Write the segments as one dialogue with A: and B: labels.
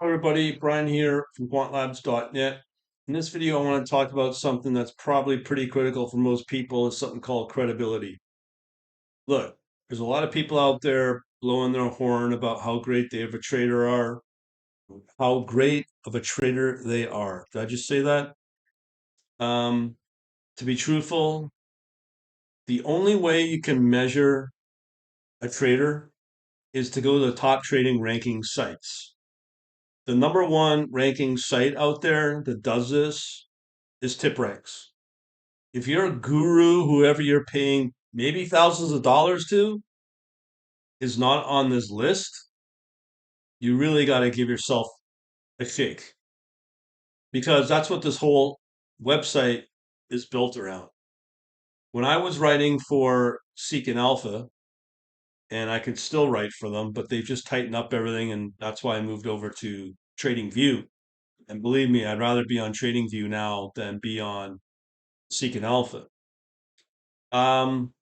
A: Hello everybody, Brian here from quantlabs.net. In this video, I want to talk about something that's probably pretty critical for most people is something called credibility. Look, there's a lot of people out there blowing their horn about how great they of a trader are, how great of a trader they are. Did I just say that? Um, to be truthful, the only way you can measure a trader is to go to the top trading ranking sites. The number one ranking site out there that does this is TipRanks. If you're a guru, whoever you're paying maybe thousands of dollars to is not on this list, you really got to give yourself a shake because that's what this whole website is built around. When I was writing for Seek and Alpha, and I could still write for them, but they've just tightened up everything, and that's why I moved over to Trading View. And believe me, I'd rather be on Trading View now than be on Seek and Alpha. Um,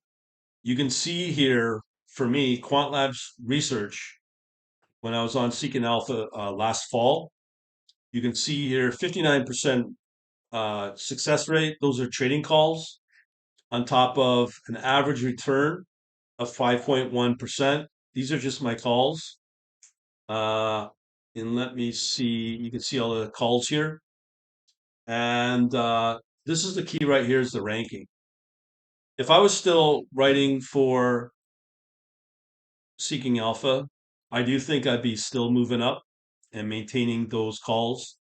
A: you can see here for me, Quant Labs research when I was on Seek and Alpha last fall. You can see here 59% success rate. Those are trading calls on top of an average return of 5.1%. These are just my calls. Uh, and let me see, you can see all the calls here. And this is the key right here is the ranking. If I was still writing for Seeking Alpha, I do think I'd be still moving up and maintaining those calls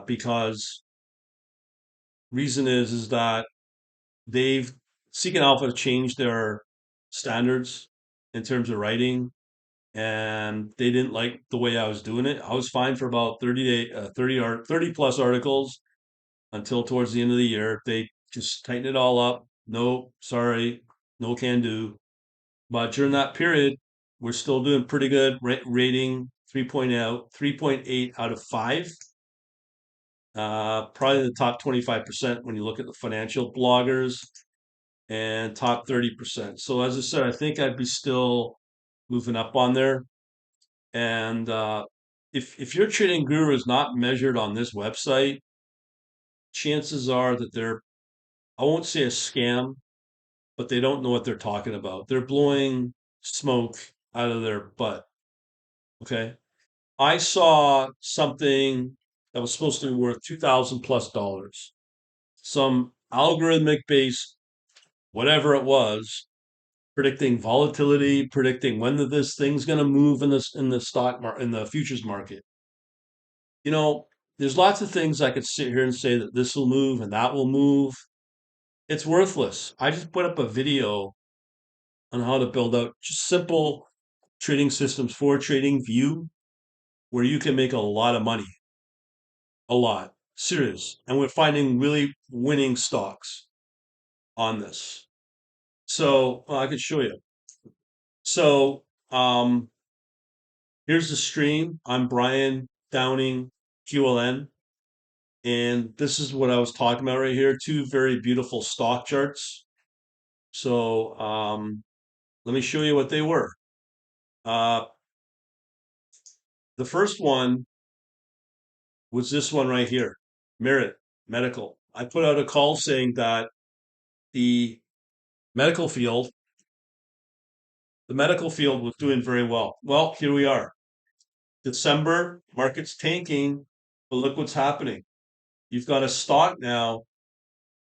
A: because reason is that they've Seeking Alpha changed their standards in terms of writing, and they didn't like the way I was doing it. I was fine for about 30 plus articles until towards the end of the year. They just tightened it all up. No, sorry, no can do. But during that period, we're still doing pretty good. Rating 3.8 out of 5. Probably the top 25% when you look at the financial bloggers and top 30%. So as I said, I think I'd be still moving up on there. And if your trading guru is not measured on this website, chances are that they're, I won't say a scam, but they don't know what they're talking about. They're blowing smoke out of their butt. Okay. I saw something that was supposed to be worth 2,000 plus dollars. Some algorithmic based, whatever it was, predicting volatility, predicting when this thing's going to move in the stock market, in the futures market. You know, there's lots of things I could sit here and say that this will move and that will move. It's worthless. I just put up a video on how to build out just simple trading systems for Trading View where you can make a lot of money, a lot, serious. And we're finding really winning stocks on this. So I could show you. So here's the stream. I'm Brian Downing, QLN. And this is what I was talking about right here. Two very beautiful stock charts. So let me show you what they were. Uh, the first one was this one right here, Merit Medical. I put out a call saying that the medical field, the medical field was doing very well. Well, here we are. December, market's tanking, but look what's happening. You've got a stock now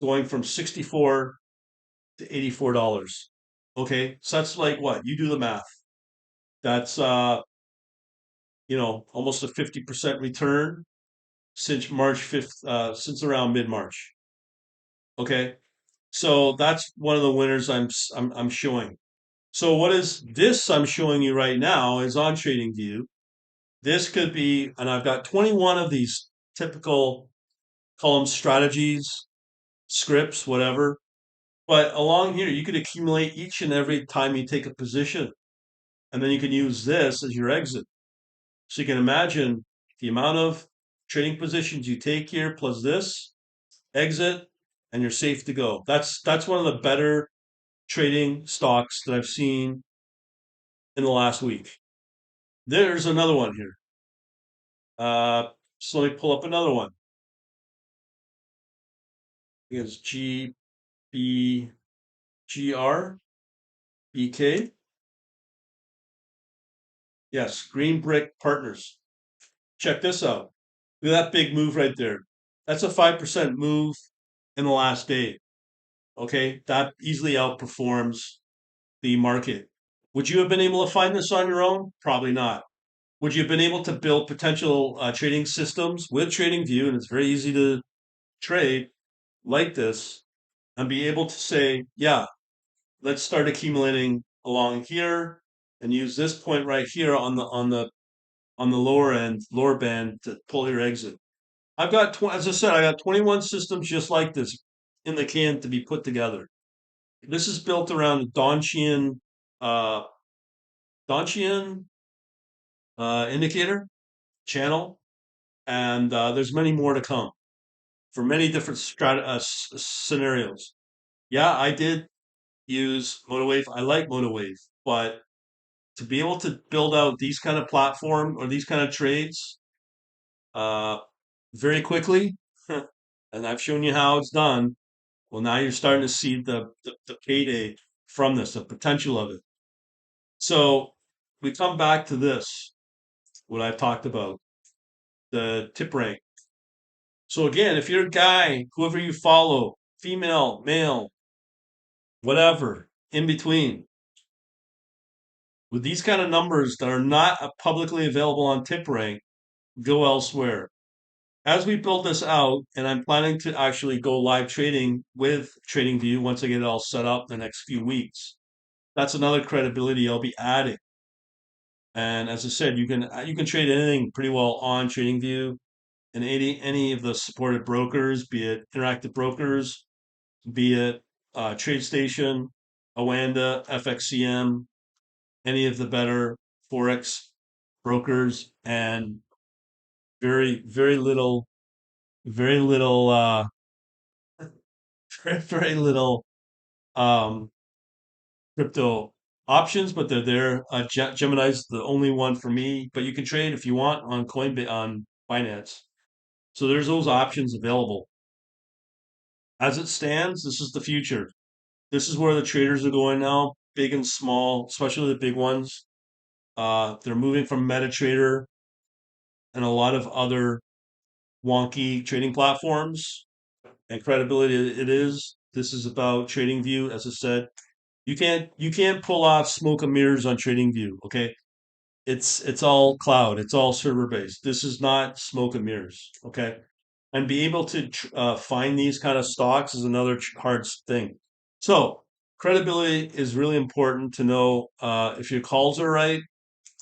A: going from 64 to $84. Okay, so that's like what? You do the math. That's almost a 50% return since March 5th, since around mid-March. Okay, so that's one of the winners I'm showing. So what is this I'm showing you right now is on TradingView. This could be, and I've got 21 of these typical column strategies, scripts, whatever. But along here, you could accumulate each and every time you take a position, and then you can use this as your exit. So you can imagine the amount of trading positions you take here plus this exit, and you're safe to go. That's one of the better trading stocks that I've seen in the last week. There's another one here. Uh, so let me pull up another one. It's GBGRBK. Yes, Green Brick Partners. Check this out. Look at that big move right there. That's a 5% move in the last day. Okay, that easily outperforms the market. Would you have been able to find this on your own? Probably not. Would you have been able to build potential trading systems with TradingView, and it's very easy to trade like this, and be able to say, yeah, let's start accumulating along here and use this point right here on the lower end, lower band to pull your exit. I've got, as I said, I got 21 systems just like this in the can to be put together. This is built around a uh, Donchian indicator channel, and there's many more to come for many different scenarios. Yeah, I did use MotoWave. I like MotoWave, but to be able to build out these kind of platform or these kind of trades uh, very quickly, and I've shown you how it's done. Well, now you're starting to see the payday from this, the potential of it. So we come back to this, what I've talked about, the tip rank. So again, if you're a guy, whoever you follow, female, male, whatever, in between, with these kind of numbers that are not publicly available on TipRank, go elsewhere. As we build this out, and I'm planning to actually go live trading with TradingView once I get it all set up in the next few weeks. That's another credibility I'll be adding. And as I said, you can trade anything pretty well on TradingView and any of the supported brokers, be it Interactive Brokers, be it TradeStation, Awanda, FXCM, any of the better forex brokers, and very very little very little um, crypto options, but they're there. Gemini's the only one for me, but you can trade if you want on Coinbase on Binance. So there's those options available. As it stands, this is the future. This is where the traders are going now, big and small, especially the big ones. They're moving from MetaTrader and a lot of other wonky trading platforms and credibility it is. This is about TradingView, as I said. You can't pull off smoke and mirrors on TradingView, okay? It's all cloud, it's all server based. This is not smoke and mirrors, okay? And be able to find these kind of stocks is another hard thing. So credibility is really important to know if your calls are right.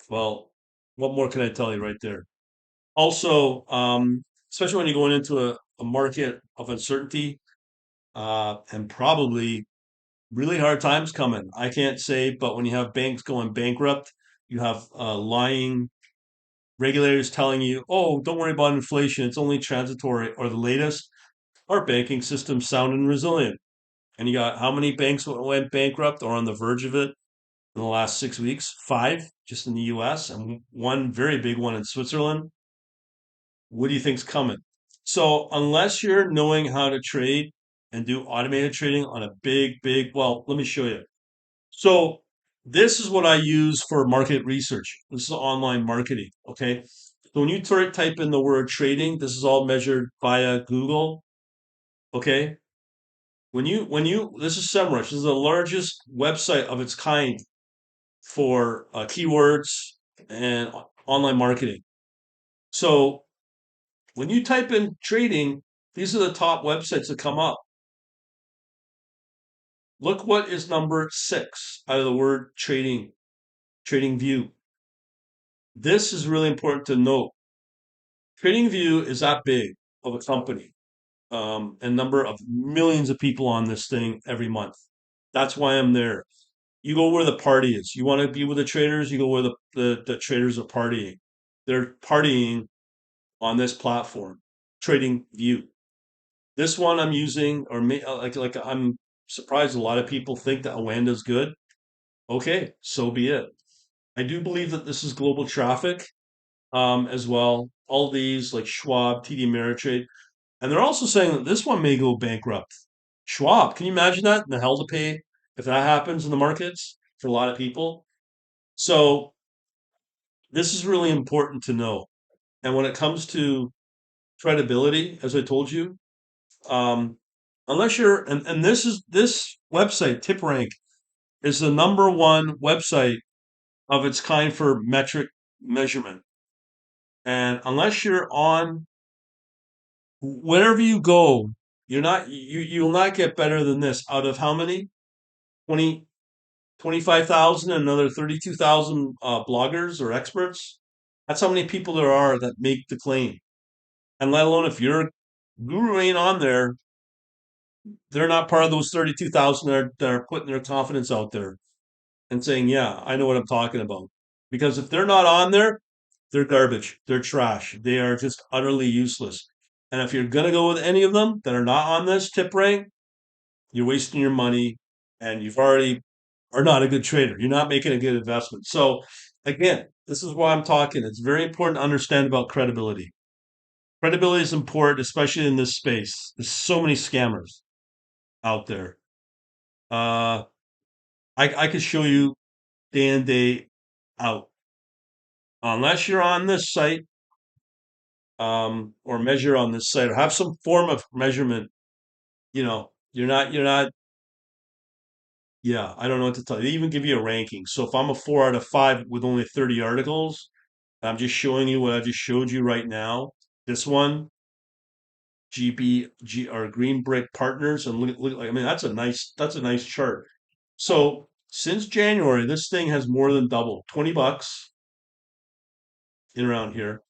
A: Well, what more can I tell you right there? Also, especially when you're going into a market of uncertainty and probably really hard times coming. I can't say, but when you have banks going bankrupt, you have lying regulators telling you, oh, don't worry about inflation, it's only transitory, or the latest, our banking system's sound and resilient. And you got how many banks went bankrupt or on the verge of it in the last 6 weeks? Five just in the US, and one very big one in Switzerland. What do you think's coming? So, unless you're knowing how to trade and do automated trading on a well, let me show you. So this is what I use for market research. This is online marketing. Okay. So when you type in the word trading, this is all measured via Google. Okay. This is SEMrush. This is the largest website of its kind for keywords and online marketing. So when you type in trading, these are the top websites that come up. Look what is number 6 out of the word trading, trading view. This is really important to note. TradingView is that big of a company, and number of millions of people on this thing every month. That's why I'm there. You go where the party is. You want to be with the traders, you go where the traders are partying. They're partying on this platform, TradingView. This one I'm using, or like I'm surprised a lot of people think that Awanda's good. Okay, so be it. I do believe that this is global traffic as well. all these like Schwab, TD Ameritrade, and they're also saying that this one may go bankrupt. Schwab, can you imagine that? And the hell to pay if that happens in the markets for a lot of people. So this is really important to know. And when it comes to credibility, as I told you, um, unless you're, and this website, TipRank, is the number one website of its kind for metric measurement. And unless you're on wherever you go, you'll not get better than this. Out of how many? 20, 25,000 and another 32,000 bloggers or experts. That's how many people there are that make the claim. And let alone if your guru ain't on there, they're not part of those 32,000 that are putting their confidence out there and saying, yeah, I know what I'm talking about. Because if they're not on there, they're garbage. They're trash. They are just utterly useless. And if you're going to go with any of them that are not on this tip rank, you're wasting your money and you've already are not a good trader. You're not making a good investment. So again, this is why I'm talking. It's very important to understand about credibility. Credibility is important, especially in this space. There's so many scammers out there. Uh, I could show you day in day out. Unless you're on this site, or measure on this site, or have some form of measurement, you're not. Yeah, I don't know what to tell you. They even give you a ranking. So if I'm a 4 out of 5 with only 30 articles, I'm just showing you what I just showed you right now. This one, GBG or Green Brick Partners, and look, I mean, that's a nice chart. So since January, this thing has more than doubled. $20 in around here,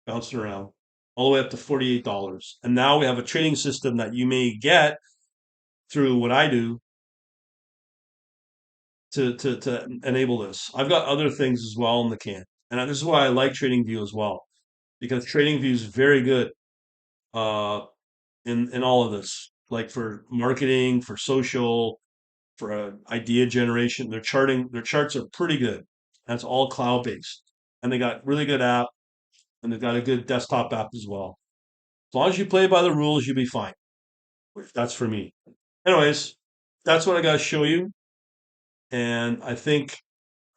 A: bouncing around, all the way up to $48. And now we have a trading system that you may get through what I do to enable this. I've got other things as well in the can, and this is why I like TradingView as well, because TradingView is very good uh, in all of this, like for marketing, for social, for idea generation. Their charts are pretty good. That's all cloud based, and they got really good app, and they've got a good desktop app as well. As long as you play by the rules, you'll be fine. That's for me. Anyways, that's what I got to show you, and I think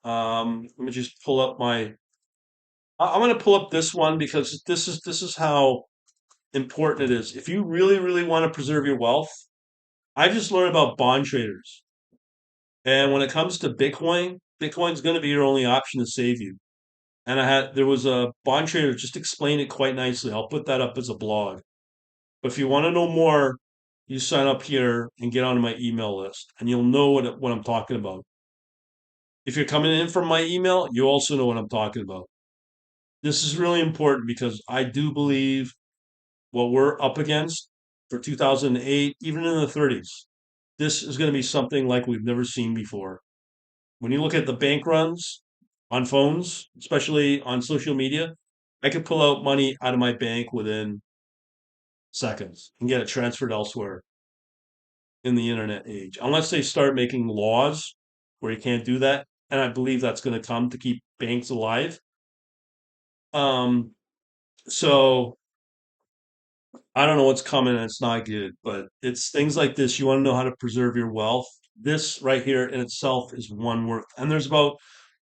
A: let me just pull up my. I'm going to pull up this one because this is how important it is. If you really really want to preserve your wealth, I just learned about bond traders, and when it comes to Bitcoin, Bitcoin's going to be your only option to save you. And there was a bond trader just explained it quite nicely. I'll put that up as a blog. But if you want to know more, you sign up here and get onto my email list, and you'll know what I'm talking about. If you're coming in from my email, you also know what I'm talking about. This is really important because I do believe what we're up against for 2008, even in the 30s, this is going to be something like we've never seen before. When you look at the bank runs on phones, especially on social media, I could pull out money out of my bank within seconds and get it transferred elsewhere in the internet age, unless they start making laws where you can't do that. And I believe that's going to come to keep banks alive. Um, so I don't know what's coming and it's not good, but it's things like this. You want to know how to preserve your wealth. This right here in itself is one worth. And there's about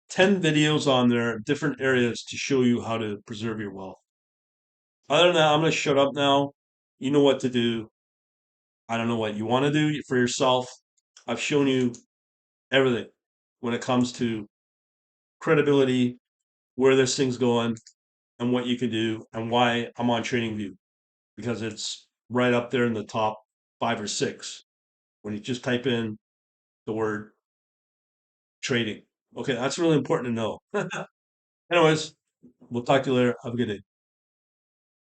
A: 10 videos on there, different areas to show you how to preserve your wealth. Other than that, I'm going to shut up now. You know what to do. I don't know what you want to do for yourself. I've shown you everything when it comes to credibility, where this thing's going, and what you can do, and why I'm on TradingView because it's right up there in the top 5 or 6 when you just type in the word trading. Okay, that's really important to know. Anyways, we'll talk to you later. Have a good day.